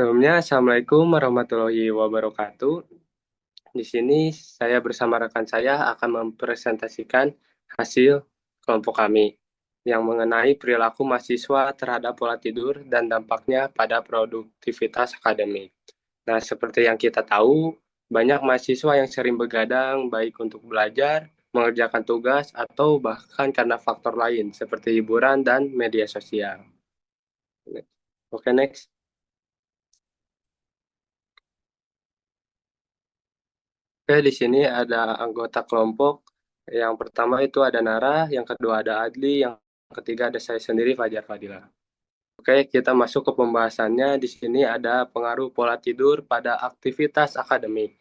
Sebelumnya, Assalamualaikum warahmatullahi wabarakatuh. Di sini saya bersama rekan saya akan mempresentasikan hasil kelompok kami yang mengenai perilaku mahasiswa terhadap pola tidur dan dampaknya pada produktivitas akademik. Nah, seperti yang kita tahu, banyak mahasiswa yang sering begadang baik untuk belajar, mengerjakan tugas, atau bahkan karena faktor lain seperti hiburan dan media sosial. Oke, next. Oke, di sini ada anggota kelompok. Yang pertama itu ada Nara, yang kedua ada Adli, yang ketiga ada saya sendiri Fajar Fadila. Oke, kita masuk ke pembahasannya. Di sini ada pengaruh pola tidur pada aktivitas akademik.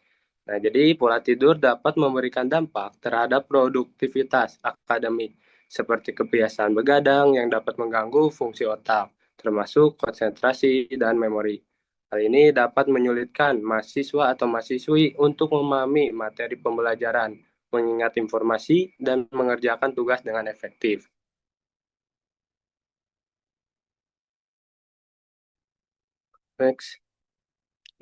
Nah, jadi pola tidur dapat memberikan dampak terhadap produktivitas akademik, seperti kebiasaan begadang yang dapat mengganggu fungsi otak, termasuk konsentrasi dan memori. Hal ini dapat menyulitkan mahasiswa atau mahasiswi untuk memahami materi pembelajaran, mengingat informasi, dan mengerjakan tugas dengan efektif. Next.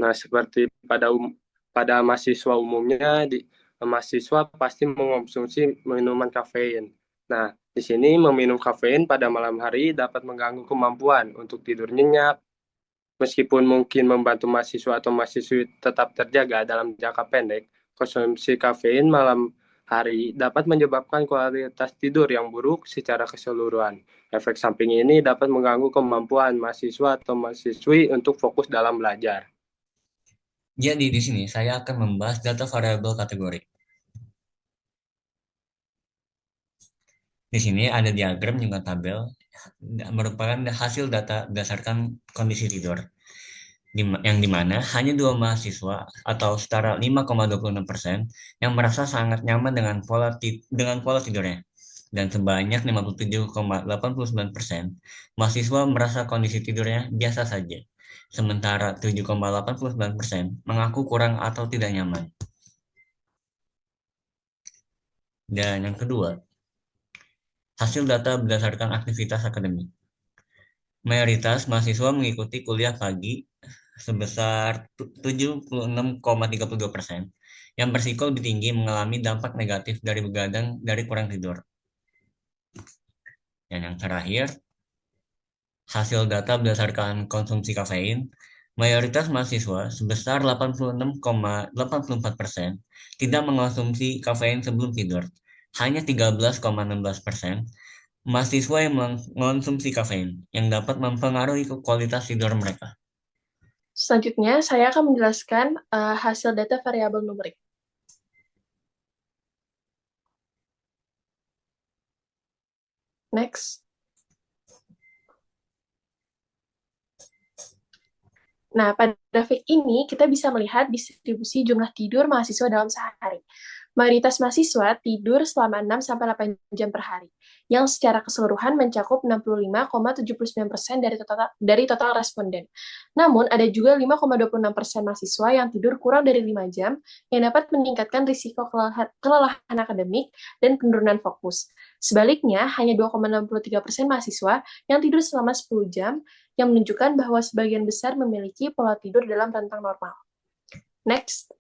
Nah, seperti pada mahasiswa umumnya, mahasiswa pasti mengonsumsi minuman kafein. Nah, di sini meminum kafein pada malam hari dapat mengganggu kemampuan untuk tidur nyenyak, meskipun mungkin membantu mahasiswa atau mahasiswi tetap terjaga dalam jangka pendek. Konsumsi kafein malam hari dapat menyebabkan kualitas tidur yang buruk secara keseluruhan. Efek samping ini dapat mengganggu kemampuan mahasiswa atau mahasiswi untuk fokus dalam belajar. Jadi di sini saya akan membahas data variabel kategori. Di sini ada diagram juga tabel merupakan hasil data berdasarkan kondisi tidur yang dimana hanya dua mahasiswa atau setara 5,26% yang merasa sangat nyaman dengan pola tidurnya dan sebanyak 57,89% mahasiswa merasa kondisi tidurnya biasa saja. Sementara 7,89% mengaku kurang atau tidak nyaman. Dan yang kedua, hasil data berdasarkan aktivitas akademik. Mayoritas mahasiswa mengikuti kuliah pagi sebesar 76,32%, yang berisiko lebih tinggi mengalami dampak negatif dari begadang dari kurang tidur. Dan yang terakhir, hasil data berdasarkan konsumsi kafein, mayoritas mahasiswa sebesar 86,84% tidak mengonsumsi kafein sebelum tidur. Hanya 13,16% mahasiswa yang mengonsumsi kafein yang dapat mempengaruhi kualitas tidur mereka. Selanjutnya, saya akan menjelaskan hasil data variabel numerik. Next. Nah, pada grafik ini kita bisa melihat distribusi jumlah tidur mahasiswa dalam sehari. Mayoritas mahasiswa tidur selama 6-8 jam per hari, yang secara keseluruhan mencakup 65,79% dari total responden. Namun, ada juga 5,26% mahasiswa yang tidur kurang dari 5 jam, yang dapat meningkatkan risiko kelelahan akademik dan penurunan fokus. Sebaliknya, hanya 2,63% mahasiswa yang tidur selama 10 jam, yang menunjukkan bahwa sebagian besar memiliki pola tidur dalam rentang normal. Next.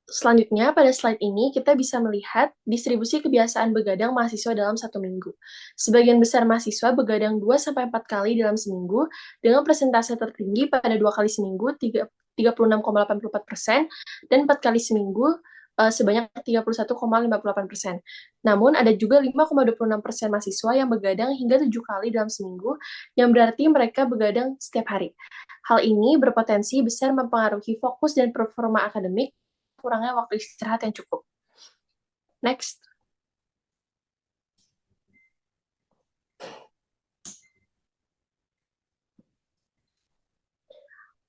Selanjutnya, pada slide ini kita bisa melihat distribusi kebiasaan begadang mahasiswa dalam satu minggu. Sebagian besar mahasiswa begadang 2-4 kali dalam seminggu, dengan persentase tertinggi pada 2 kali seminggu, 36,84%, dan 4 kali seminggu, sebanyak 31,58%. Namun, ada juga 5,26% mahasiswa yang begadang hingga 7 kali dalam seminggu, yang berarti mereka begadang setiap hari. Hal ini berpotensi besar mempengaruhi fokus dan performa akademik, kurangnya waktu istirahat yang cukup. Next.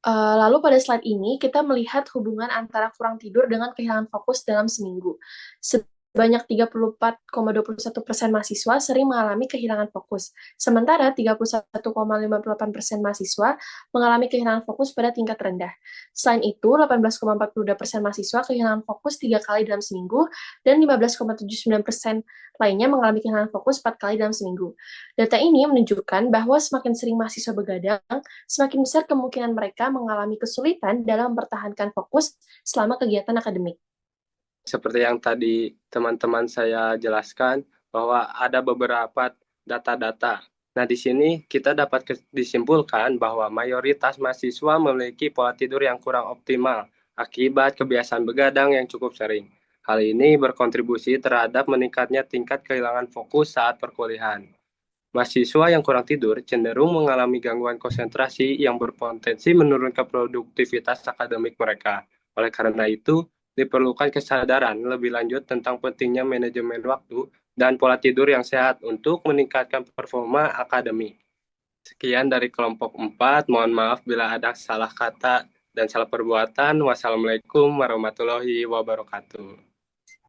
Lalu pada slide ini kita melihat hubungan antara kurang tidur dengan kehilangan fokus dalam seminggu. Sebanyak 34,21% mahasiswa sering mengalami kehilangan fokus, sementara 31,58% mahasiswa mengalami kehilangan fokus pada tingkat rendah. Selain itu, 18,42% mahasiswa kehilangan fokus 3 kali dalam seminggu, dan 15,79% lainnya mengalami kehilangan fokus 4 kali dalam seminggu. Data ini menunjukkan bahwa semakin sering mahasiswa begadang, semakin besar kemungkinan mereka mengalami kesulitan dalam mempertahankan fokus selama kegiatan akademik. Seperti yang tadi teman-teman saya jelaskan, bahwa ada beberapa data-data. Nah, di sini kita dapat disimpulkan bahwa mayoritas mahasiswa memiliki pola tidur yang kurang optimal akibat kebiasaan begadang yang cukup sering. Hal ini berkontribusi terhadap meningkatnya tingkat kehilangan fokus saat perkuliahan. Mahasiswa yang kurang tidur cenderung mengalami gangguan konsentrasi yang berpotensi menurunkan produktivitas akademik mereka. Oleh karena itu, diperlukan kesadaran lebih lanjut tentang pentingnya manajemen waktu dan pola tidur yang sehat untuk meningkatkan performa akademik. Sekian dari kelompok 4. Mohon maaf bila ada salah kata dan salah perbuatan. Wassalamualaikum warahmatullahi wabarakatuh.